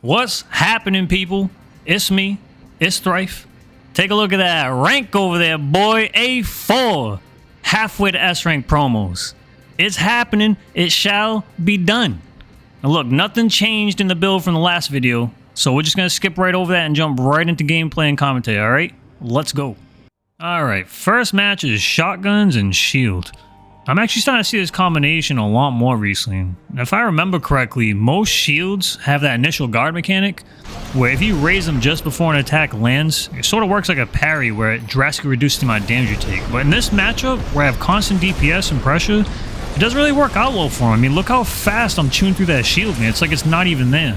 What's happening, people? It's me. It's Thrife. Take a look at that rank over there, boy. A4. Halfway to S rank promos. It's happening. It shall be done. Now look, nothing changed in the build from the last video, so we're just going to skip right over that and jump right into gameplay and commentary, alright? Let's go. Alright, first match is shotguns and shield. I'm actually starting to see this combination a lot more recently. And if I remember correctly, most shields have that initial guard mechanic, where if you raise them just before an attack lands, it sort of works like a parry where it drastically reduces the amount of damage you take. But in this matchup, where I have constant DPS and pressure, it doesn't really work out well for him. I mean, look how fast I'm chewing through that shield, man. It's like it's not even there.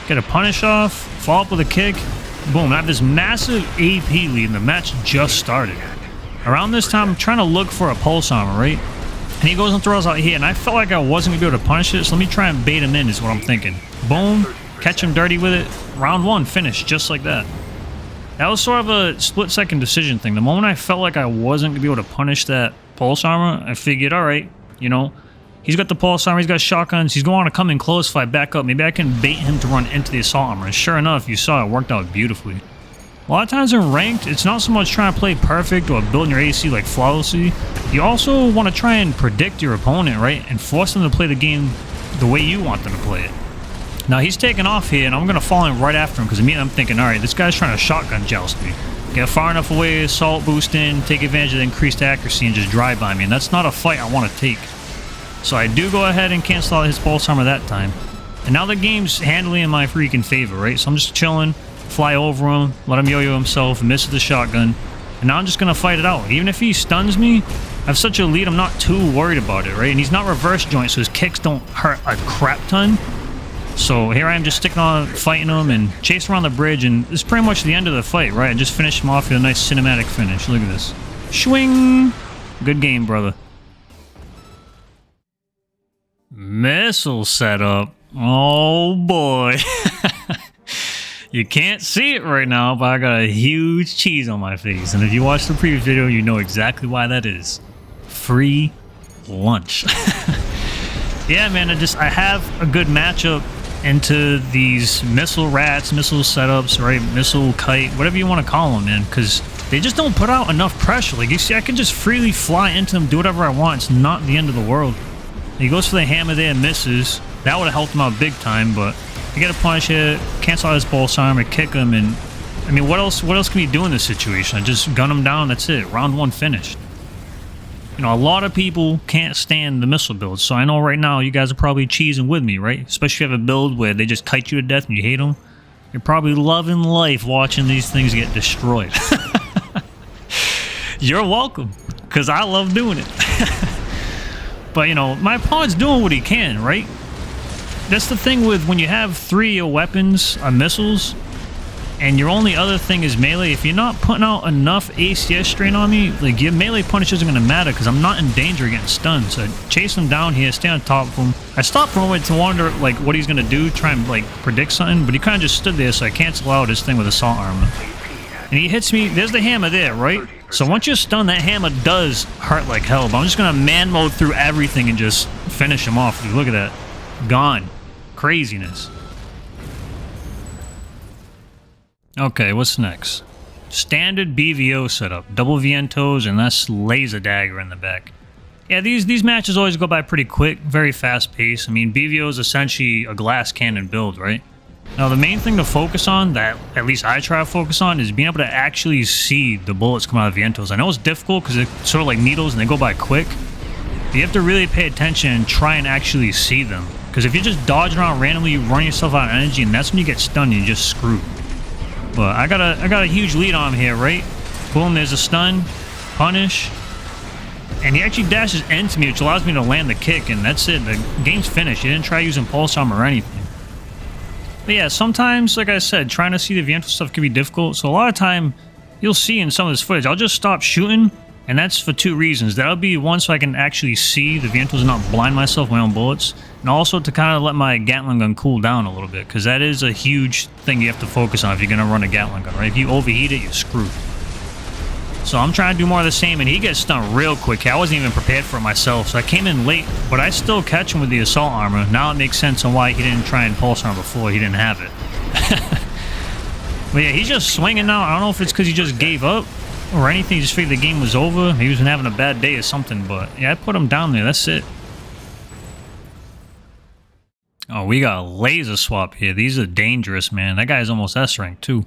Get a punish off, follow up with a kick, boom. I have this massive AP lead and the match just started. Around this time, I'm trying to look for a pulse armor, right? And he goes and throws out here, and I felt like I wasn't going to be able to punish it, so let me try and bait him in is what I'm thinking. Boom, catch him dirty with it. Round one, finish, just like that. That was sort of a split-second decision thing. The moment I felt like I wasn't going to be able to punish that pulse armor, I figured, alright, you know, he's got the pulse armor, he's got shotguns, he's going to want to come in close if I back up. Maybe I can bait him to run into the assault armor. And sure enough, you saw it worked out beautifully. A lot of times in ranked, it's not so much trying to play perfect or building your AC like flawlessly. You also want to try and predict your opponent, right? And force them to play the game the way you want them to play it. Now he's taking off here, and I'm going to fall in right after him because immediately I'm thinking, alright, this guy's trying to shotgun joust me. Get far enough away, assault boost in, take advantage of the increased accuracy, and just drive by me. And that's not a fight I want to take. So I do go ahead and cancel out his pulse armor that time. And now the game's handily in my freaking favor, right? So I'm just chilling. Fly over him, let him yo-yo himself, misses the shotgun, and now I'm just gonna fight it out. Even if he stuns me, I have such a lead, I'm not too worried about it, right? And he's not reverse joint, so his kicks don't hurt a crap ton. So here I am just sticking on, fighting him, and chasing around the bridge, and this is pretty much the end of the fight, right? I just finished him off with a nice cinematic finish. Look at this. Swing! Good game, brother. Missile setup. Oh boy. You can't see it right now, but I got a huge cheese on my face. And if you watched the previous video, you know exactly why that is. Free lunch. Yeah, man, I have a good matchup into these missile rats, missile setups, right? Missile kite, whatever you want to call them, man. Because they just don't put out enough pressure. Like, you see, I can just freely fly into them, do whatever I want. It's not the end of the world. He goes for the hammer there and misses. That would have helped him out big time, but you gotta punish it, cancel out his pulse armor, kick him, and I mean, what else can you do in this situation? I just gun him down, that's it. Round one finished. You know, a lot of people can't stand the missile builds, so I know right now you guys are probably cheesing with me, right? Especially if you have a build where they just kite you to death and you hate them. You're probably loving life watching these things get destroyed. You're welcome, because I love doing it. But, you know, my opponent's doing what he can, right? That's the thing with when you have 3 of your weapons are missiles, and your only other thing is melee. If you're not putting out enough ACS strain on me, like, your melee punish isn't going to matter because I'm not in danger of getting stunned. So I chase him down here, stay on top of him. I stopped for a moment to wonder, like, what he's going to do, try and, like, predict something, but he kind of just stood there, so I cancel out his thing with assault armor. And he hits me. There's the hammer there, right? So once you're stunned, that hammer does hurt like hell, but I'm just going to man mode through everything and just finish him off. Look at that. Gone. Craziness. Okay, what's next? Standard BVO setup. Double Vientos and that's laser dagger in the back. Yeah, these matches always go by pretty quick, very fast paced. I mean, BVO is essentially a glass cannon build, right? Now, the main thing to focus on, that at least I try to focus on, is being able to actually see the bullets come out of Vientos. I know it's difficult because they're sort of like needles and they go by quick. But you have to really pay attention and try and actually see them. Because if you're just dodging around randomly, you run yourself out of energy, and that's when you get stunned and you're just screwed. But I got a huge lead on him here, right? Boom, there's a stun, punish, and he actually dashes into me, which allows me to land the kick, and that's it. The game's finished. He didn't try using pulse armor or anything. But yeah, sometimes, like I said, trying to see the Vientos stuff can be difficult. So a lot of time, you'll see in some of this footage, I'll just stop shooting, and that's for 2 reasons. That'll be one, so I can actually see the Vientos and not blind myself with my own bullets, and also to kind of let my Gatling gun cool down a little bit, because that is a huge thing you have to focus on if you're going to run a Gatling gun, right? If you overheat it, you're screwed. So I'm trying to do more of the same, and he gets stunned real quick. I wasn't even prepared for it myself, so I came in late, but I still catch him with the assault armor. Now it makes sense on why he didn't try and pulse armor before. He didn't have it. But yeah, he's just swinging now. I don't know if it's because he just gave up or anything. He just figured the game was over. He was having a bad day or something. But yeah, I put him down there. That's it. Oh, we got a laser swap here. These are dangerous, man. That guy's almost S rank too.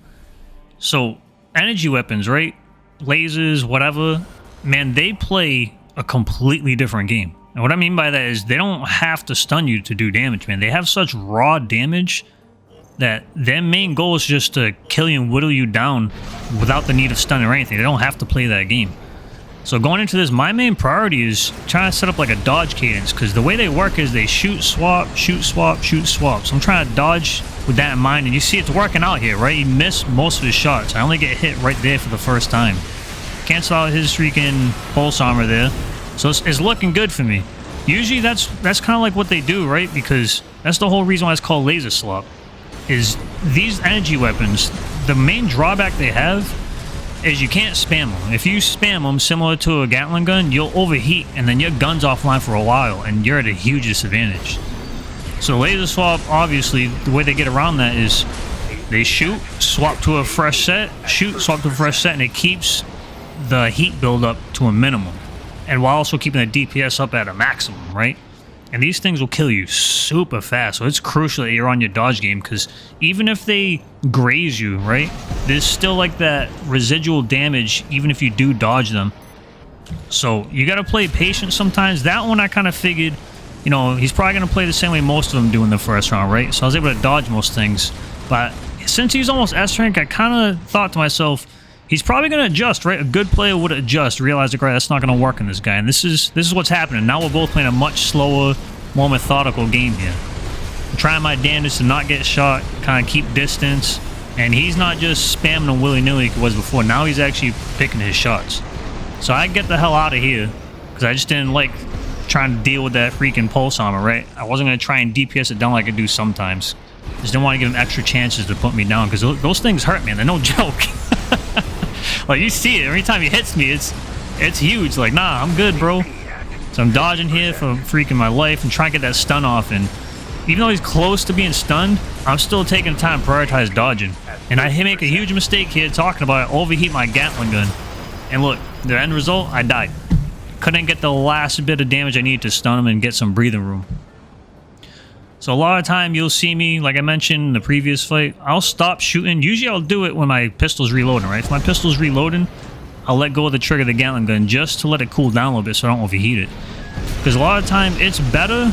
So, energy weapons, right? Lasers, whatever. Man, they play a completely different game. And what I mean by that is they don't have to stun you to do damage, man. They have such raw damage that their main goal is just to kill you and whittle you down without the need of stun or anything. They don't have to play that game. So going into this, my main priority is trying to set up like a dodge cadence, because the way they work is they shoot, swap, shoot, swap, shoot, swap. So I'm trying to dodge with that in mind, and you see it's working out here, right? He missed most of his shots. I only get hit right there for the first time. Cancel out his freaking pulse armor there. So it's looking good for me. Usually that's kind of like what they do, right? Because that's the whole reason why it's called laser swap. Is these energy weapons, the main drawback they have is you can't spam them. If you spam them similar to a Gatling gun, you'll overheat and then your gun's offline for a while and you're at a huge disadvantage. So laser swap, obviously, the way they get around that is they shoot, swap to a fresh set, shoot, swap to a fresh set, and it keeps the heat buildup to a minimum. And while also keeping the DPS up at a maximum, right? And these things will kill you super fast. So it's crucial that you're on your dodge game, because even if they graze you, right, there's still like that residual damage even if you do dodge them. So you got to play patient sometimes. That one I kind of figured, you know, he's probably going to play the same way most of them do in the first round, right? So I was able to dodge most things. But since he's almost S rank, I kind of thought to myself, he's probably going to adjust, right? A good player would adjust, realize, like, right, that's not going to work in this guy. And this is what's happening. Now we're both playing a much slower, more methodical game here. I'm trying my damnedest to not get shot, kind of keep distance. And he's not just spamming them willy-nilly like he was before. Now he's actually picking his shots. So I get the hell out of here, because I just didn't like trying to deal with that freaking pulse armor, right? I wasn't going to try and DPS it down like I do sometimes. Just didn't want to give him extra chances to put me down, because those things hurt, man. They're no joke. Like, you see it every time he hits me. It's huge. Like, nah, I'm good, bro. So I'm dodging here for freaking my life and trying to get that stun off. And even though he's close to being stunned, I'm still taking time to prioritize dodging. And I make a huge mistake here talking about it, overheat my Gatling gun. And look, the end result, I died. Couldn't get the last bit of damage I needed to stun him and get some breathing room. So a lot of time you'll see me, like I mentioned in the previous fight, I'll stop shooting. Usually I'll do it when my pistol's reloading, right? If my pistol's reloading, I'll let go of the trigger of the Gatling gun just to let it cool down a little bit so I don't overheat it. Because a lot of time it's better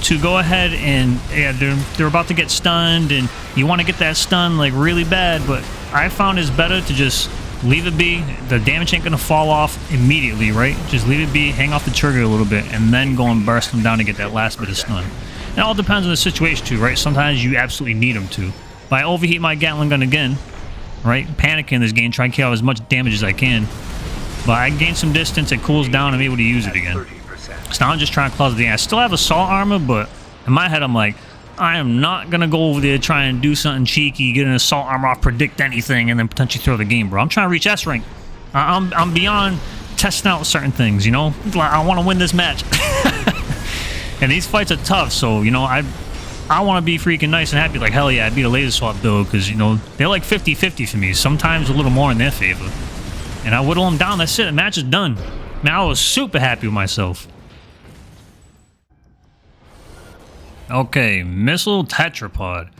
to go ahead and, yeah, they're about to get stunned and you want to get that stun like really bad, but I found it's better to just leave it be. The damage ain't gonna fall off immediately, right? Just leave it be, hang off the trigger a little bit, and then go and burst them down to get that last bit of stun. It all depends on the situation too, right? Sometimes you absolutely need them to. But I overheat my Gatling gun again, right? Panic in this game, try and kill as much damage as I can. But I gain some distance, it cools down, I'm able to use it again. So now I'm just trying to close the game. I still have assault armor, but in my head I'm like, I am not gonna go over there try and do something cheeky, get an assault armor off, predict anything, and then potentially throw the game, bro. I'm trying to reach S rank. I'm beyond testing out certain things, you know? I want to win this match. And these fights are tough, so, you know, I want to be freaking nice and happy, like, hell yeah, I beat a laser swap build, because, you know, they're like 50-50 for me, sometimes a little more in their favor. And I whittle them down, that's it, the match is done. Man, I was super happy with myself. Okay, missile tetrapod.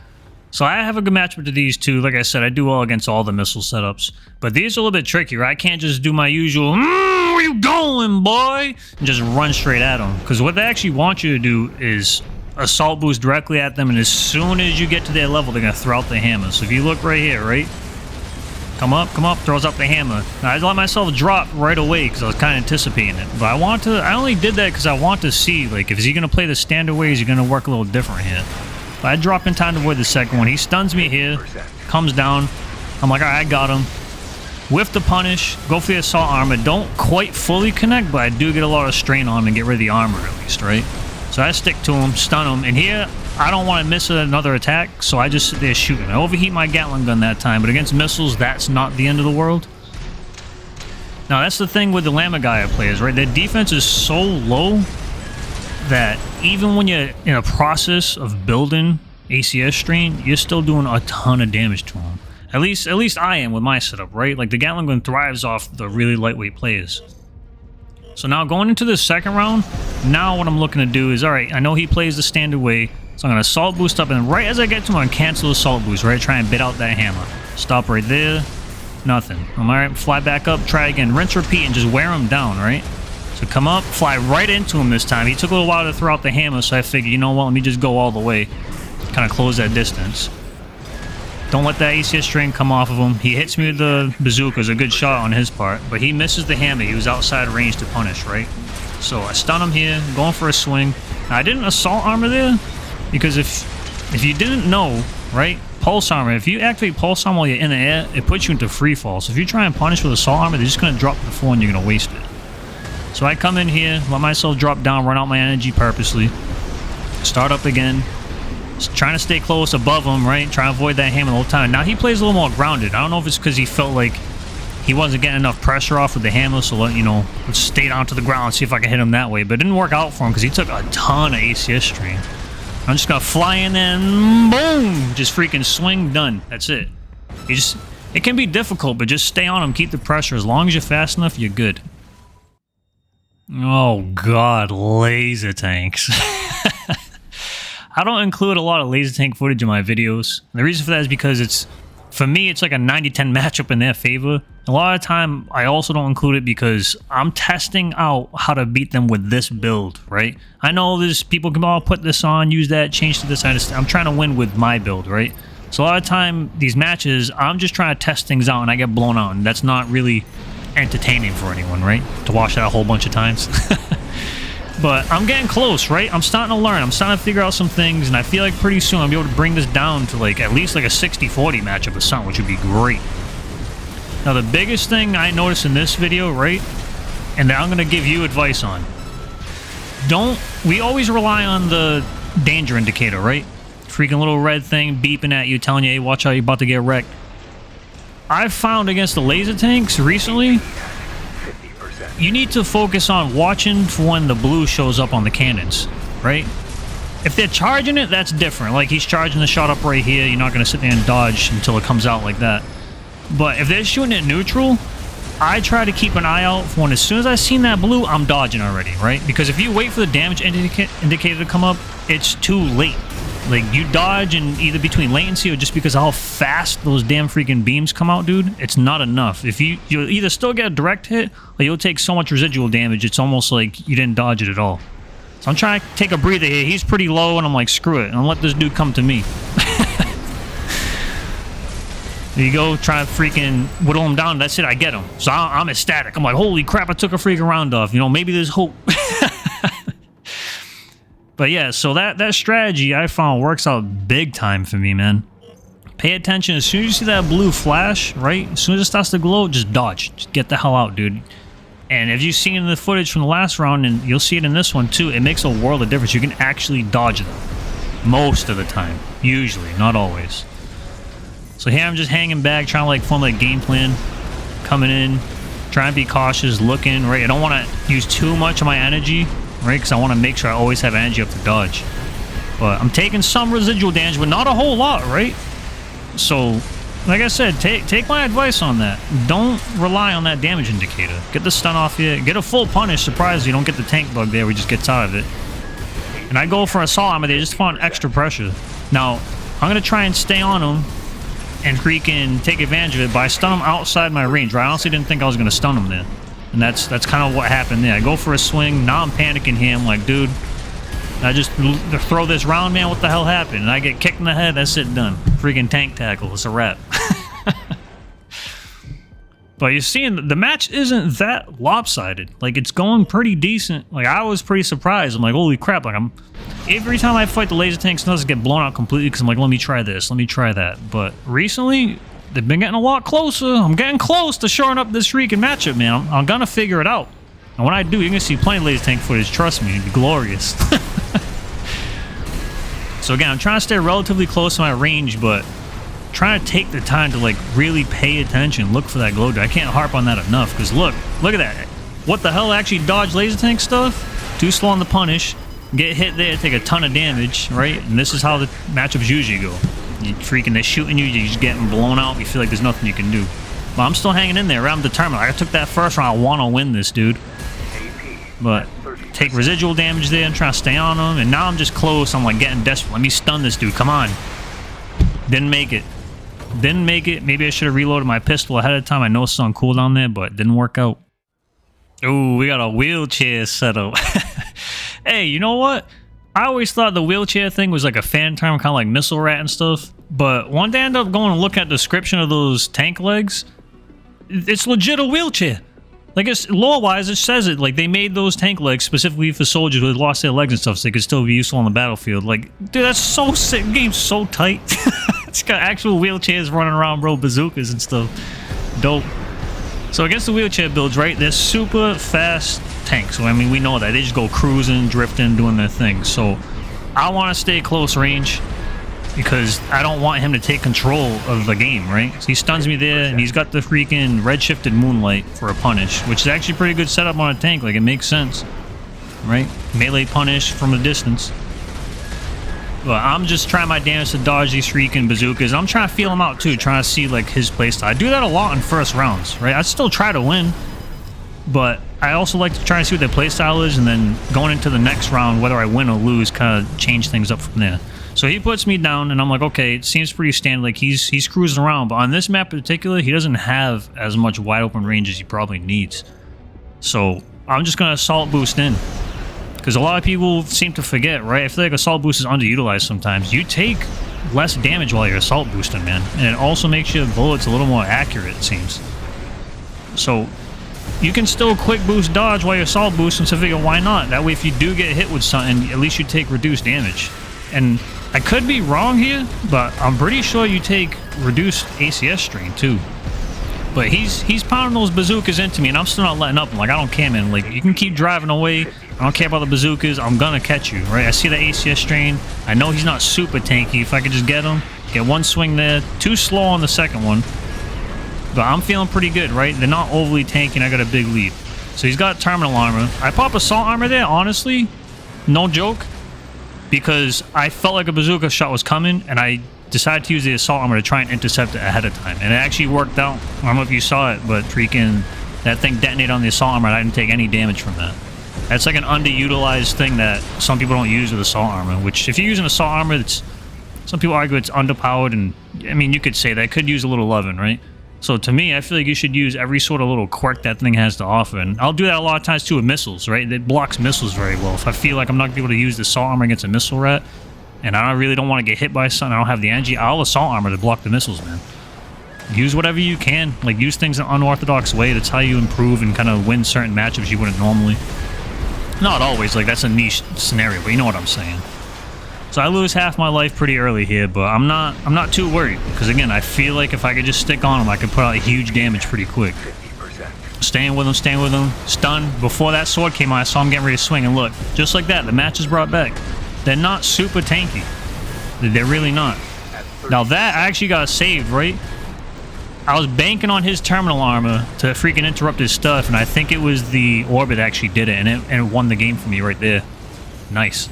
So I have a good matchup to these two. Like I said, I do well against all the missile setups. But these are a little bit trickier. I can't just do my usual, where you going, boy? And just run straight at them. Because what they actually want you to do is assault boost directly at them. And as soon as you get to their level, they're going to throw out the hammer. So if you look right here, right? Come up, throws out the hammer. Now, I let myself drop right away because I was kind of anticipating it. But I only did that because I want to see, like, if is he going to play the standard way, is he going to work a little different here? But I drop in time to avoid the second one. He stuns me here, comes down. I'm like, all right, I got him. Whiff the punish, go for the assault armor. Don't quite fully connect, but I do get a lot of strain on him and get rid of the armor at least, right? So I stick to him, stun him, and here, I don't want to miss another attack, so I just sit there shooting. I overheat my Gatling gun that time, but against missiles, that's not the end of the world. Now, that's the thing with the Lamagaya players, right? Their defense is so low that even when you're in a process of building ACS strain, you're still doing a ton of damage to him. At least I am with my setup, right? Like the Gatling Gun thrives off the really lightweight players. So now going into the second round, now what I'm looking to do is, all right, I know he plays the standard way, so I'm gonna assault boost up, and right as I get to him, I'm gonna cancel assault boost, right? Try and bit out that hammer. Stop right there. Nothing. I'm all right. Fly back up. Try again. Rinse, repeat, and just wear him down, right? So come up, fly right into him this time. He took a little while to throw out the hammer, so I figured, you know what? Let me just go all the way, kind of close that distance. Don't let that ACS string come off of him. He hits me with the bazooka. It's a good shot on his part, but he misses the hammer. He was outside range to punish, right? So I stun him here, going for a swing. Now, I didn't assault armor there because if you didn't know, right? Pulse armor, if you activate pulse armor while you're in the air, it puts you into free fall. So if you try and punish with assault armor, they're just going to drop to the floor and you're going to waste it. So I come in here, let myself drop down, run out my energy purposely. Start up again. Just trying to stay close above him, right? Try to avoid that hammer the whole time. Now he plays a little more grounded. I don't know if it's because he felt like he wasn't getting enough pressure off with the hammer, so let's stay down to the ground and see if I can hit him that way. But it didn't work out for him because he took a ton of ACS strain. I'm just gonna fly in and boom! Just freaking swing, done. That's it. It can be difficult, but just stay on him, keep the pressure. As long as you're fast enough, you're good. Oh god, laser tanks. I don't include a lot of laser tank footage in my videos. The reason for that is because for me, it's like a 90-10 matchup in their favor. A lot of the time, I also don't include it because I'm testing out how to beat them with this build, right? I know there's people can all put this on, use that, change to this. I'm trying to win with my build, right? So a lot of the time, these matches, I'm just trying to test things out and I get blown out. And that's not really entertaining for anyone, right? To watch that a whole bunch of times. But I'm getting close, right? I'm starting to learn. I'm starting to figure out some things, and I feel like pretty soon I'll be able to bring this down to at least a 60-40 matchup or something, which would be great. Now, the biggest thing I noticed in this video, right, and that I'm going to give you advice on, we always rely on the danger indicator, right? Freaking little red thing beeping at you, telling you, hey, watch out, you're about to get wrecked. I've found against the laser tanks recently, you need to focus on watching for when the blue shows up on the cannons, right? If they're charging it, that's different. Like, he's charging the shot up right here. You're not going to sit there and dodge until it comes out like that. But if they're shooting it neutral, I try to keep an eye out for when, as soon as I seen that blue, I'm dodging already, right? Because if you wait for the damage indicator to come up, it's too late. Like, you dodge, and either between latency or just because of how fast those damn freaking beams come out, dude, it's not enough. If you'll either still get a direct hit, or you'll take so much residual damage, it's almost like you didn't dodge it at all. So I'm trying to take a breather here. He's pretty low, and I'm like, screw it. And I'll let this dude come to me. There you go. Try to freaking whittle him down. That's it. I get him. So I'm ecstatic. I'm like, holy crap, I took a freaking round off. Maybe there's hope. But yeah, so that strategy I found works out big time for me, man. Pay attention. As soon as you see that blue flash, right? As soon as it starts to glow, just dodge. Just get the hell out, dude. And if you've seen the footage from the last round, and you'll see it in this one too, it makes a world of difference. You can actually dodge them. Most of the time. Usually, not always. So here I'm just hanging back, trying to form a game plan. Coming in, trying to be cautious, looking, right? I don't want to use too much of my energy, right? Because I want to make sure I always have energy up to dodge. But I'm taking some residual damage, but not a whole lot, right? So, like I said, take my advice on that. Don't rely on that damage indicator. Get the stun off here. Get a full punish. Surprise, you don't get the tank bug there where he just gets out of it. And I go for assault armor there just to find extra pressure. Now, I'm going to try and stay on him and freaking take advantage of it, but I stun him outside my range, right? I honestly didn't think I was going to stun him there. And that's kind of what happened there. I go for a swing. Now I'm panicking here. I'm like, dude, I just throw this round, man. What the hell happened? And I get kicked in the head. That's it, done. Freaking tank tackle. It's a wrap. But you're seeing the match isn't that lopsided. Like, it's going pretty decent. Like, I was pretty surprised. I'm like, holy crap. Like, every time I fight the laser tanks, it doesn't get blown out completely because I'm like, let me try this. Let me try that. But recently, they've been getting a lot closer. I'm getting close to shoring up this freaking matchup, man. I'm gonna figure it out. And when I do, you're gonna see plenty of laser tank footage. Trust me, it'd be glorious. So again, I'm trying to stay relatively close to my range, but trying to take the time to really pay attention, look for that glow. I can't harp on that enough because look at that. What the hell? Actually dodge laser tank stuff? Too slow on the punish. get hit there, take a ton of damage, right? And this is how the matchups usually go. You freaking, they're shooting you, you're just getting blown out, you feel like there's nothing you can do. But I'm still hanging in there, right? I'm determined. I took that first round, I want to win this, dude. But take residual damage there and try to stay on him, and now I'm just close. I'm like getting desperate. Let me stun this dude, come on. Didn't make it. Didn't make it. Maybe I should have reloaded my pistol ahead of time. I know it's on cooldown there, but it didn't work out. Ooh, we got a wheelchair set up. Hey, you know what? I always thought the wheelchair thing was like a fan term, kind of like missile rat and stuff. But one day I ended up going and looking at the description of those tank legs. It's legit a wheelchair. Like, it's lore-wise, it says it. Like, they made those tank legs specifically for soldiers who had lost their legs and stuff, so they could still be useful on the battlefield. Like, dude, that's so sick. The game's so tight. It's got actual wheelchairs running around, bro, bazookas and stuff. Dope. So against the wheelchair builds, right, they're super fast tanks. So, I mean, we know that. They just go cruising, drifting, doing their thing. So I want to stay close range because I don't want him to take control of the game, right? So he stuns me there, and he's got the freaking red-shifted moonlight for a punish, which is actually a pretty good setup on a tank. Like, it makes sense, right? Melee punish from a distance. But I'm just trying my damage to dodge these freaking bazookas. I'm trying to feel him out too, trying to see like his playstyle. I do that a lot in first rounds, right? I still try to win, but I also like to try to see what their playstyle is, and then going into the next round, whether I win or lose, kind of change things up from there. So he puts me down, and I'm like, okay, it seems pretty standard. Like, he's cruising around, but on this map in particular, he doesn't have as much wide open range as he probably needs. So I'm just gonna assault boost in. Because a lot of people seem to forget, right? I feel like assault boost is underutilized sometimes. You take less damage while you're assault boosting, man. And it also makes your bullets a little more accurate, it seems. So you can still quick boost dodge while you're assault boosting, so figure why not? That way if you do get hit with something, at least you take reduced damage. And I could be wrong here, but I'm pretty sure you take reduced ACS strain too. But he's pounding those bazookas into me, and I'm still not letting up. I'm like, I don't care, man. Like, you can keep driving away. I don't care about the bazookas. I'm gonna catch you, right? I see the ACS strain. I know he's not super tanky. If I could just get him, get one swing there. Too slow on the second one. But I'm feeling pretty good, right? They're not overly tanky, and I got a big lead. So he's got terminal armor. I pop assault armor there, honestly. No joke. Because I felt like a bazooka shot was coming, and I decided to use the assault armor to try and intercept it ahead of time. And it actually worked out. I don't know if you saw it, but freaking that thing detonated on the assault armor, and I didn't take any damage from that. That's like an underutilized thing that some people don't use with assault armor, which if you use an assault armor, it's, some people argue it's underpowered, and I mean, you could say that. It could use a little loving, right? So to me, I feel like you should use every sort of little quirk that thing has to offer. And I'll do that a lot of times too with missiles, right? It blocks missiles very well. If I feel like I'm not going to be able to use the assault armor against a missile rat, and I really don't want to get hit by something, I don't have the energy, I'll assault armor to block the missiles, man. Use whatever you can. Like, use things in an unorthodox way. That's how you improve and kind of win certain matchups you wouldn't normally. Not always, like, that's a niche scenario, but you know what I'm saying. So I lose half my life pretty early here, but I'm not too worried. Because, again, I feel like if I could just stick on him, I could put out huge damage pretty quick. Staying with him, stun. Before that sword came out, I saw him getting ready to swing, and look, just like that, the match is brought back. They're not super tanky. They're really not. Now that actually got saved, right? I was banking on his terminal armor to freaking interrupt his stuff, and I think it was the orbit actually did it, and it won the game for me right there. Nice.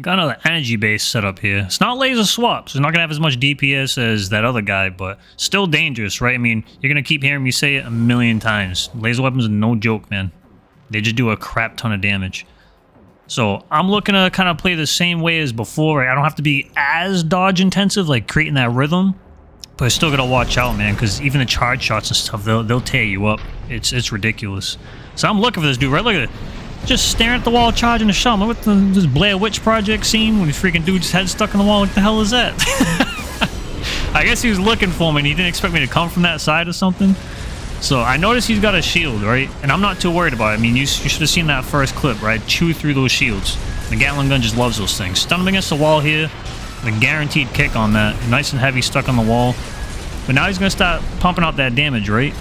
Got another energy base set up here. It's not laser swap, so it's not gonna have as much DPS as that other guy, but still dangerous, right? I mean, you're gonna keep hearing me say it a million times. Laser weapons are no joke, man. They just do a crap ton of damage. So I'm looking to kind of play the same way as before. Right? I don't have to be as dodge intensive, like creating that rhythm, but I still gotta watch out, man, because even the charge shots and stuff, they'll tear you up. It's ridiculous. So I'm looking for this dude, right? Look at it. Just staring at the wall, charging the shot. Look at this Blair Witch Project scene when the freaking dude's head stuck in the wall. What the hell is that? I guess he was looking for me and he didn't expect me to come from that side or something. So I noticed he's got a shield, right? And I'm not too worried about it. I mean, you should have seen that first clip, right? Chew through those shields. The Gatling gun just loves those things. Stun him against the wall here. The guaranteed kick on that. Nice and heavy, stuck on the wall. But now he's going to start pumping out that damage, right?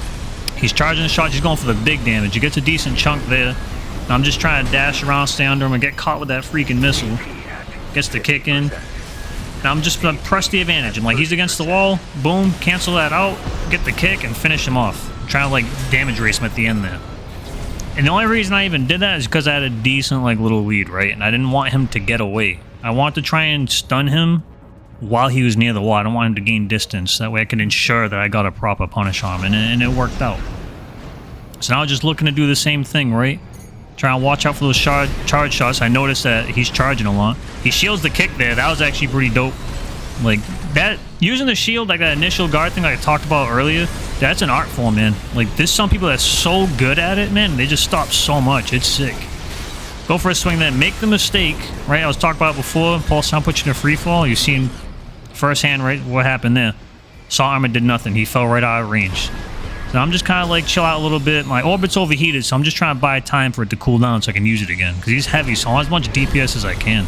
He's charging the shot. He's going for the big damage. He gets a decent chunk there. And I'm just trying to dash around, stay under him, and get caught with that freaking missile. Gets the kick in. And I'm just going to press the advantage. I'm like, he's against the wall. Boom. Cancel that out. Get the kick and finish him off. Trying to like damage race him at the end there. And the only reason I even did that is because I had a decent like little lead, right? And I didn't want him to get away. I wanted to try and stun him while he was near the wall. I don't want him to gain distance. That way I can ensure that I got a proper punish on him. And it worked out. So now I'm just looking to do the same thing, right? Trying to watch out for those charge shots. I noticed that he's charging a lot. He shields the kick there. That was actually pretty dope. Like, that, using the shield, like that initial guard thing like I talked about earlier, that's an art form, man. Like, there's some people that's so good at it, man. They just stop so much. It's sick. Go for a swing then. Make the mistake, right? I was talking about before. Pulse sound puts you in a free fall. You've seen firsthand, right, what happened there. Assault armor did nothing. He fell right out of range. So I'm just kind of like chill out a little bit. My orbit's overheated, so I'm just trying to buy time for it to cool down so I can use it again. Because he's heavy, so I want as much DPS as I can.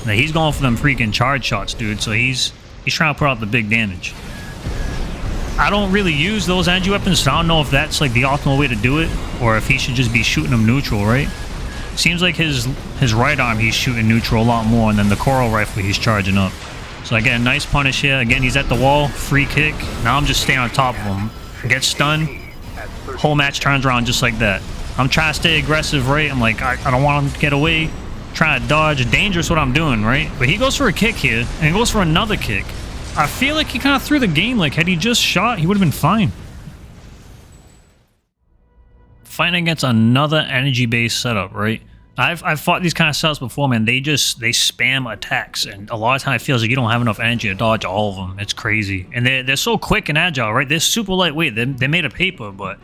Now, he's going for them freaking charge shots, dude. So he's trying to put out the big damage. I don't really use those energy weapons, so I don't know if that's like the optimal way to do it, or if he should just be shooting them neutral, right? Seems like his right arm he's shooting neutral a lot more, and then the coral rifle he's charging up. So I get a nice punish here. Again, he's at the wall, free kick. Now I'm just staying on top of him. Get stunned, whole match turns around just like that. I'm trying to stay aggressive, right? I'm like, I don't want him to get away. Trying to dodge. Dangerous what I'm doing, right? But he goes for a kick here, and he goes for another kick. I feel like he kind of threw the game. Like, had he just shot, he would have been fine. Fighting against another energy-based setup, right? I've fought these kind of setups before, man. They spam attacks, and a lot of time it feels like you don't have enough energy to dodge all of them. It's crazy. And they're so quick and agile, right? They're super lightweight. They're made of paper, but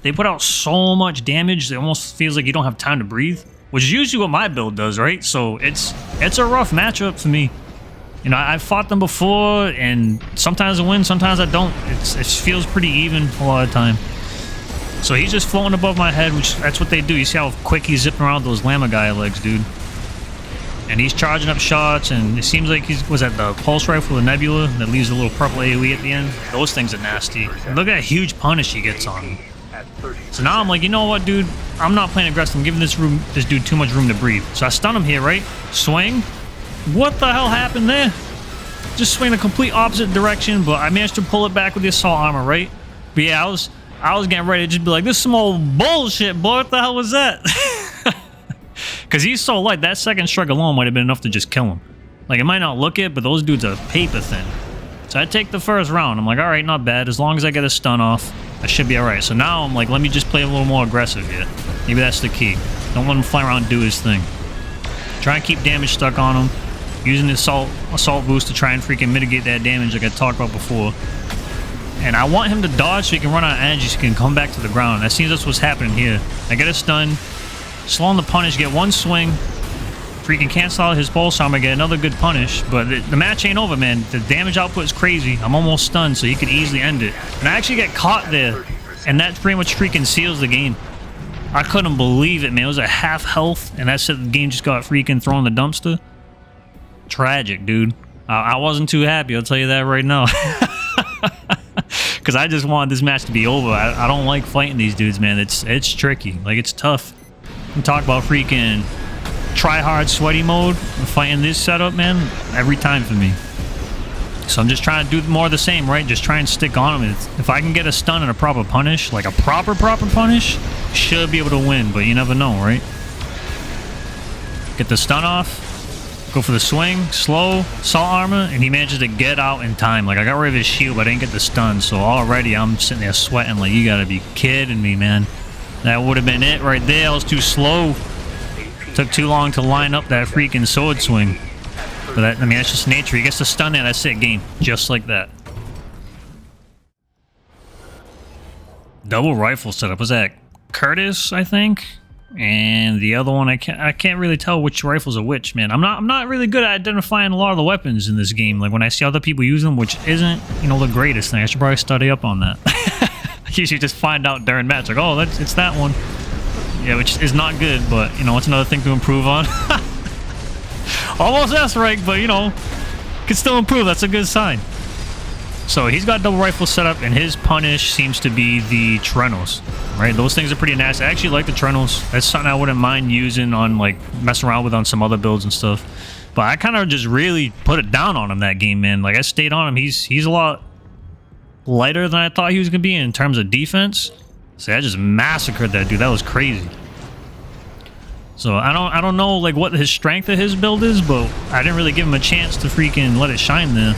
they put out so much damage, it almost feels like you don't have time to breathe, which is usually what my build does, right? So it's a rough matchup for me. You know, I've fought them before, and sometimes I win, sometimes I don't. It feels pretty even a lot of the time. So he's just floating above my head, which that's what they do. You see how quick he's zipping around those Llama guy legs, dude. And he's charging up shots, and it seems like was that the pulse rifle, the nebula, that leaves a little purple AoE at the end. Those things are nasty. And look at that huge punish he gets on him. So now I'm like, you know what, dude? I'm not playing aggressive. I'm giving this dude too much room to breathe. So I stun him here, right? Swing. What the hell happened there? Just swing the complete opposite direction, but I managed to pull it back with the assault armor, right? But yeah, I was getting ready to just be like, this is some old bullshit, boy. What the hell was that? Because he's so light. That second strike alone might have been enough to just kill him. Like, it might not look it, but those dudes are paper thin. So I take the first round. I'm like, all right, not bad. As long as I get a stun off, I should be all right. So now I'm like, let me just play a little more aggressive here. Maybe that's the key. Don't let him fly around and do his thing. Try and keep damage stuck on him. Using the assault boost to try and freaking mitigate that damage like I talked about before. And I want him to dodge so he can run out of energy so he can come back to the ground. That seems that's what's happening here. I get a stun, slow on the punish, get one swing, freaking cancel out his pulse armor, get another good punish. But the match ain't over, man. The damage output is crazy. I'm almost stunned, so he could easily end it. And I actually get caught there, and that pretty much freaking seals the game. I couldn't believe it, man. It was a half health, and that's it. The game just got freaking thrown in the dumpster. Tragic, dude. I wasn't too happy, I'll tell you that right now. Because I just wanted this match to be over. I don't like fighting these dudes, man. It's tricky. Like, it's tough. We talk about freaking try-hard, sweaty mode. Fighting this setup, man, every time for me. So I'm just trying to do more of the same, right? Just try and stick on him. If I can get a stun and a proper punish, like a proper punish, should be able to win, but you never know, right? Get the stun off. Go for the swing, slow, assault armor, and he manages to get out in time. Like, I got rid of his shield, but I didn't get the stun, so already I'm sitting there sweating like, you gotta be kidding me, man. That would have been it right there. I was too slow. Took too long to line up that freaking sword swing. But that, I mean, that's just nature. He gets the stun there, that's it, game. Just like that. Double rifle setup. Was that Curtis, I think? And the other one, I can't really tell which rifles are which, man. I'm not really good at identifying a lot of the weapons in this game. Like, when I see other people use them, which isn't, you know, the greatest thing. I should probably study up on that. I usually just find out during match, like, oh, it's that one. Yeah, which is not good, but, you know, it's another thing to improve on. Almost S-rank, but, you know, can still improve. That's a good sign. So he's got double rifle set up, and his punish seems to be the Trenos, right? Those things are pretty nasty. I actually like the Trenos. That's something I wouldn't mind using on, like, messing around with on some other builds and stuff. But I kind of just really put it down on him that game, man. Like, I stayed on him. He's a lot lighter than I thought he was going to be in terms of defense. So I just massacred that dude. That was crazy. So I don't know like what his strength of his build is, but I didn't really give him a chance to freaking let it shine there.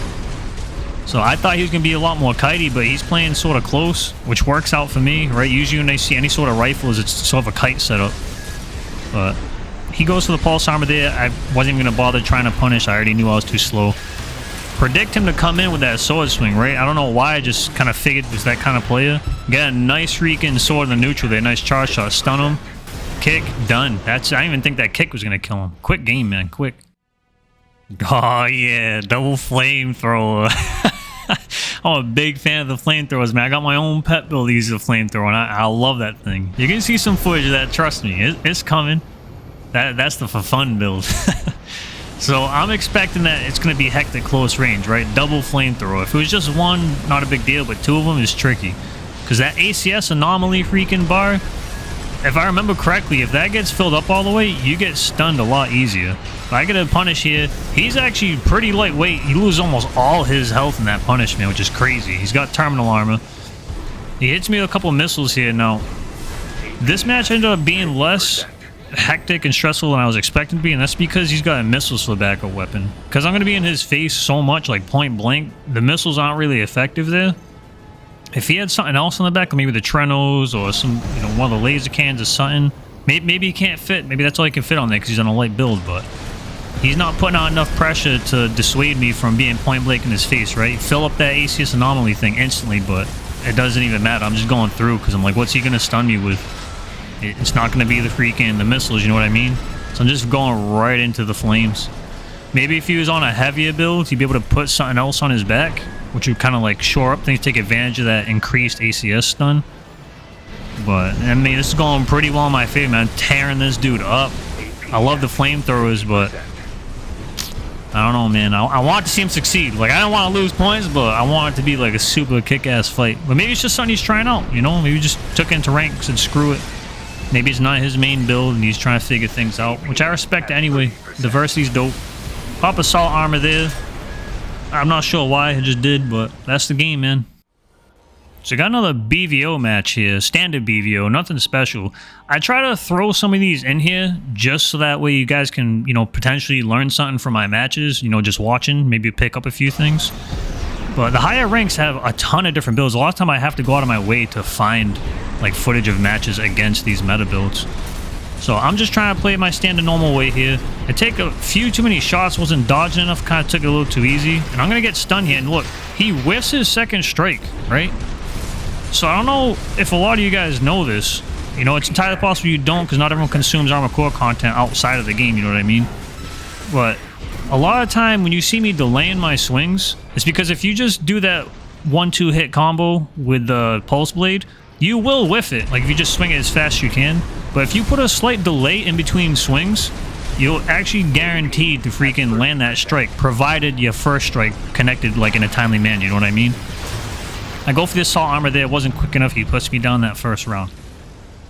So I thought he was gonna be a lot more kitey, but he's playing sort of close, which works out for me, right? Usually when I see any sort of rifles, it's sort of a kite setup. But he goes for the pulse armor there. I wasn't even gonna bother trying to punish. I already knew I was too slow. Predict him to come in with that sword swing, right? I don't know why. I just kind of figured was that kind of player. Get a nice freaking sword in the neutral there. Nice charge shot. Stun him. Kick. Done. I didn't even think that kick was gonna kill him. Quick game, man. Quick. Oh yeah, double flamethrower. I'm a big fan of the flamethrowers, man. I got my own pet build that uses a flamethrower, and I love that thing. You can see some footage of that, trust me. It's coming. That's the for fun build. So I'm expecting that it's going to be hectic close range, right? Double flamethrower. If it was just one, not a big deal, but two of them is tricky. Because that ACS anomaly freaking bar, if I remember correctly, if that gets filled up all the way, you get stunned a lot easier. If I get a punish here, he's actually pretty lightweight. He loses almost all his health in that punish, man, which is crazy. He's got terminal armor. He hits me with a couple missiles here. Now, this match ended up being less hectic and stressful than I was expecting to be, and that's because he's got missiles for the backup weapon. Because I'm going to be in his face so much, like point blank, the missiles aren't really effective there. If he had something else on the back, maybe the Trenos or some, you know, one of the laser cans or something, maybe he can't fit. Maybe that's all he can fit on there because he's on a light build, but he's not putting out enough pressure to dissuade me from being point blank in his face, right? Fill up that ACS anomaly thing instantly, but it doesn't even matter. I'm just going through because I'm like, what's he going to stun me with? It's not going to be the missiles, you know what I mean? So I'm just going right into the flames. Maybe if he was on a heavier build, he'd be able to put something else on his back, which would kind of like shore up things, take advantage of that increased ACS stun. But, I mean, this is going pretty well in my favor, man. I'm tearing this dude up. I love the flamethrowers, but I don't know, man. I want to see him succeed. Like, I don't want to lose points, but I want it to be like a super kick-ass fight. But maybe it's just something he's trying out, you know? Maybe he just took it into ranks and screw it. Maybe it's not his main build and he's trying to figure things out, which I respect anyway. Diversity's dope. Pop assault armor there. I'm not sure why I just did, but that's the game, man. So I got another BVO match here. Standard BVO, nothing special. I try to throw some of these in here just so that way you guys can, you know, potentially learn something from my matches, you know, just watching, maybe pick up a few things. But the higher ranks have a ton of different builds. A lot of time I have to go out of my way to find like footage of matches against these meta builds. So I'm just trying to play my standard normal way here. I take a few too many shots, wasn't dodging enough, kind of took it a little too easy. And I'm going to get stunned here. And look, he whiffs his second strike, right? So I don't know if a lot of you guys know this. You know, it's entirely possible you don't because not everyone consumes Armored Core content outside of the game, you know what I mean? But a lot of time when you see me delaying my swings, it's because if you just do that 1-2 hit combo with the Pulse Blade, you will whiff it. Like if you just swing it as fast as you can. But if you put a slight delay in between swings, you'll actually guaranteed to freaking land that strike, provided your first strike connected like in a timely manner, you know what I mean? I go for the assault armor there, it wasn't quick enough, he puts me down that first round.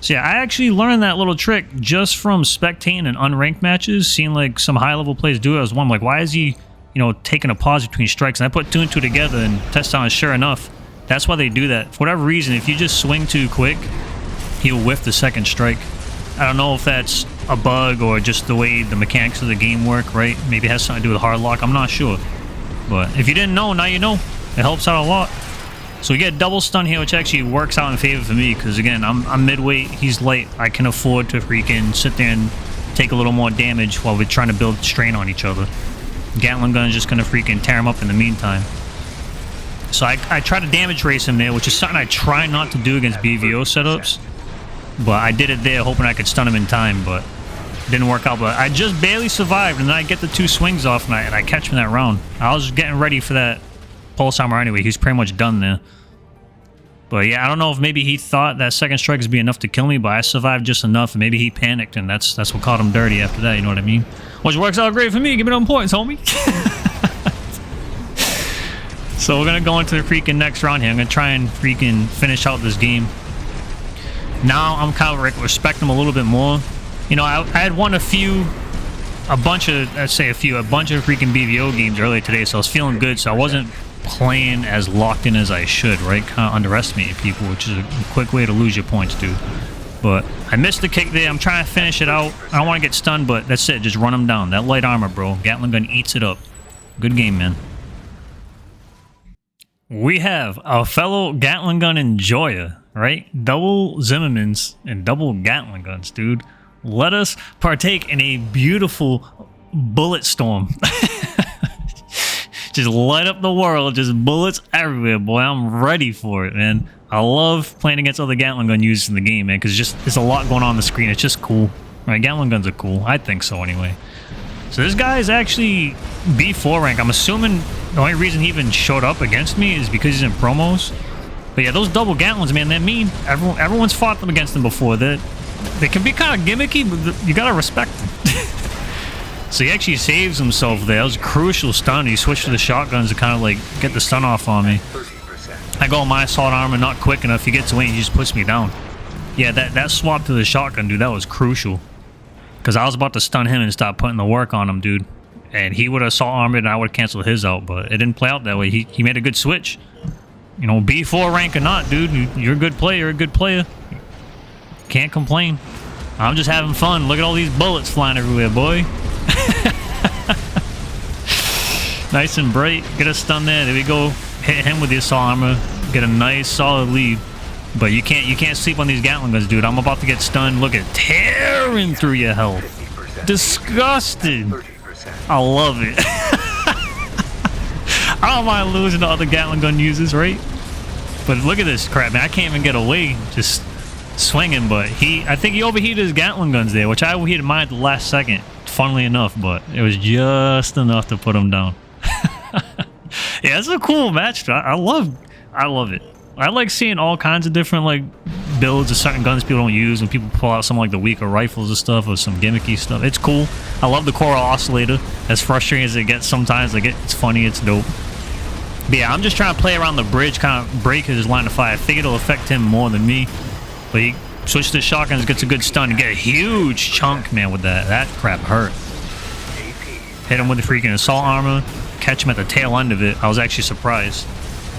So yeah, I actually learned that little trick just from spectating and unranked matches, seeing like some high level players do it. I was wondering, like, why is he, you know, taking a pause between strikes? And I put 2 and 2 together and test on, sure enough, that's why they do that. For whatever reason, if you just swing too quick, he'll whiff the second strike. I don't know if that's a bug or just the way the mechanics of the game work, right? Maybe it has something to do with hard lock, I'm not sure. But if you didn't know, now you know. It helps out a lot. So we get double stun here, which actually works out in favor for me, because again, I'm midweight, he's light. I can afford to freaking sit there and take a little more damage while we're trying to build strain on each other. Gatling Gun is just going to freaking tear him up in the meantime. So I try to damage race him there, which is something I try not to do against BVO setups. But I did it there, hoping I could stun him in time, but it didn't work out. But I just barely survived, and then I get the 2 swings off, and I catch him that round. I was getting ready for that pulse armor anyway. He's pretty much done there. But yeah, I don't know if maybe he thought that second strike would be enough to kill me, but I survived just enough, and maybe he panicked, and that's what caught him dirty after that, you know what I mean? Which works out great for me. Give me them points, homie. So we're going to go into the freaking next round here. I'm going to try and freaking finish out this game. Now I'm kind of respect him a little bit more. You know, I had won a bunch of freaking BVO games earlier today, so I was feeling good, so I wasn't playing as locked in as I should, right? Kind of underestimating people, which is a quick way to lose your points, dude. But I missed the kick there. I'm trying to finish it out. I don't want to get stunned, but that's it. Just run him down. That light armor, bro. Gatling gun eats it up. Good game, man. We have a fellow Gatling gun enjoyer, right? Double Zimmermans and double Gatling guns, dude. Let us partake in a beautiful bullet storm. Just light up the world. Just bullets everywhere, boy. I'm ready for it, man. I love playing against other Gatling gun users in the game, man, because there's a lot going on the screen. It's just cool. Right? Gatling guns are cool. I think so, anyway. So this guy is actually B4 rank. I'm assuming the only reason he even showed up against me is because he's in promos. But yeah, those double Gatlings, man, they're mean. Everyone's fought them against them before. They can be kind of gimmicky, but you gotta respect them. So he actually saves himself there. That was a crucial stun. He switched to the shotguns to kind of like get the stun off on me. I go my assault armor not quick enough. He gets away and he just puts me down. Yeah, that swap to the shotgun, dude, that was crucial. Because I was about to stun him and start putting the work on him, dude. And he would have assault armored and I would have canceled his out, but it didn't play out that way. He made a good switch. You know, B4 rank or not, dude, you're a good player, you're a good player. Can't complain. I'm just having fun. Look at all these bullets flying everywhere, boy. Nice and bright. Get a stun there. There we go. Hit him with the assault armor. Get a nice solid lead. But you can't sleep on these Gatling guns, dude. I'm about to get stunned. Look at tearing through your health. Disgusting. I love it. I don't mind losing to other Gatling gun users, right? But look at this crap, man. I can't even get away just swinging. But I think he overheated his Gatling guns there, which I overheated mine at the last second, funnily enough. But it was just enough to put him down. Yeah, it's a cool match. I love it. I like seeing all kinds of different like builds of certain guns people don't use when people pull out some like the weaker rifles and stuff or some gimmicky stuff. It's cool. I love the coral oscillator. As frustrating as it gets sometimes, like it's funny, it's dope. But yeah, I'm just trying to play around the bridge, kind of break his line of fire. I think it'll affect him more than me. But he switches to shotguns, gets a good stun, and get a huge chunk, man, with that. That crap hurt. Hit him with the freaking assault armor. Catch him at the tail end of it. I was actually surprised.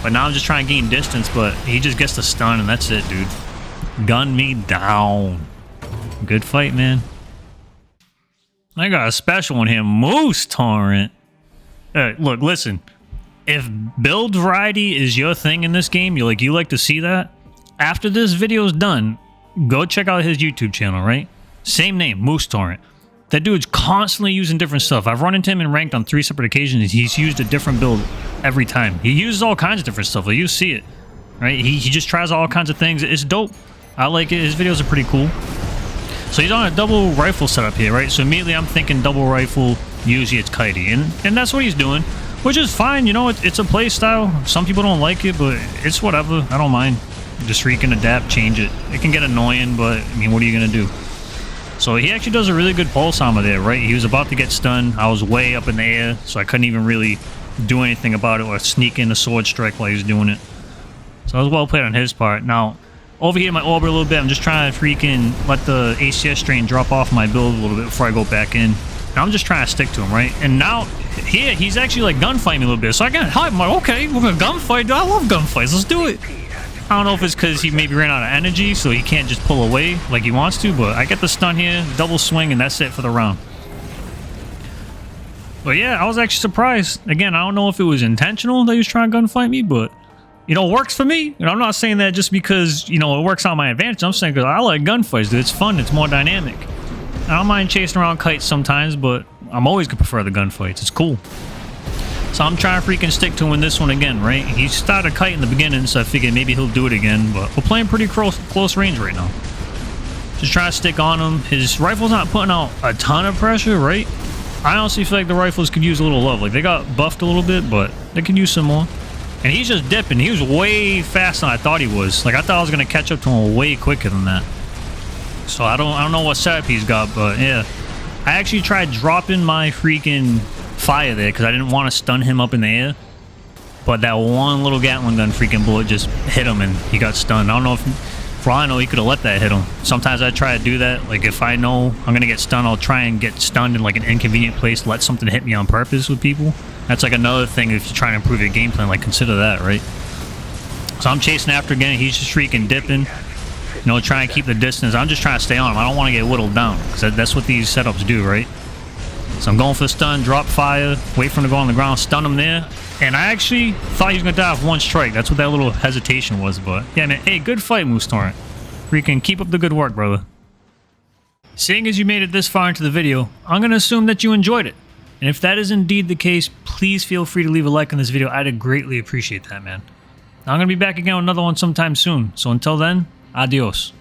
But now I'm just trying to gain distance, but he just gets the stun, and that's it, dude. Gun me down. Good fight, man. I got a special one here. Moose Torrent. Look, listen. If build variety is your thing in this game, you like to see that, after this video is done, go check out his YouTube channel, right? Same name, Moose Torrent. That dude's constantly using different stuff. I've run into him in ranked on 3 separate occasions. He's used a different build every time. He uses all kinds of different stuff. Like, you see it, right? He just tries all kinds of things. It's dope. I like it. His videos are pretty cool. So he's on a double rifle setup here, right? So immediately I'm thinking double rifle, usually it's kitey. And that's what he's doing, which is fine. You know, it's a play style. Some people don't like it, but it's whatever. I don't mind. Just freaking adapt, change it. It can get annoying, but I mean, what are you going to do? So he actually does a really good pulse armor there, right? He was about to get stunned. I was way up in the air, so I couldn't even really do anything about it or sneak in a sword strike while he was doing it. So it was well played on his part. Now, overheating my orbit a little bit. I'm just trying to freaking let the ACS strain drop off my build a little bit before I go back in. And I'm just trying to stick to him, right? And now, here, he's actually like gunfighting me a little bit. So I got hype. I'm like, okay, we're gonna gunfight. I love gunfights. Let's do it. I don't know if it's because he maybe ran out of energy, so he can't just pull away like he wants to, but I get the stun here, double swing, and that's it for the round. But yeah, I was actually surprised. Again, I don't know if it was intentional that he was trying to gunfight me, but, you know, it works for me. And I'm not saying that just because, you know, it works on my advantage. I'm saying because I like gunfights, dude. It's fun. It's more dynamic. I don't mind chasing around kites sometimes, but I'm always going to prefer the gunfights. It's cool. So I'm trying to freaking stick to him in this one again, right? He started a kite in the beginning, so I figured maybe he'll do it again, but we're playing pretty close range right now. Just trying to stick on him. His rifle's not putting out a ton of pressure, right? I honestly feel like the rifles could use a little love. Like, they got buffed a little bit, but they could use some more. And he's just dipping. He was way faster than I thought he was. Like, I thought I was going to catch up to him way quicker than that. So I don't know what setup he's got, but yeah. I actually tried dropping my freaking fire there because I didn't want to stun him up in the air, but that one little Gatling gun freaking bullet just hit him and he got stunned. I don't know if, for all I know, he could have let that hit him. Sometimes I try to do that. Like, if I know I'm gonna get stunned, I'll try and get stunned in like an inconvenient place, let something hit me on purpose with people. That's like another thing if you're trying to improve your game plan, like consider that, right? So I'm chasing after again. He's just freaking dipping. You know, trying to keep the distance. I'm just trying to stay on him. I don't want to get whittled down because that's what these setups do, right? So I'm going for the stun, drop fire, wait for him to go on the ground, stun him there. And I actually thought he was going to die with one strike. That's what that little hesitation was. But yeah, man. Hey, good fight, Moose Torrent. Freaking keep up the good work, brother. Seeing as you made it this far into the video, I'm going to assume that you enjoyed it. And if that is indeed the case, please feel free to leave a like on this video. I'd greatly appreciate that, man. I'm going to be back again with another one sometime soon. So until then, adios.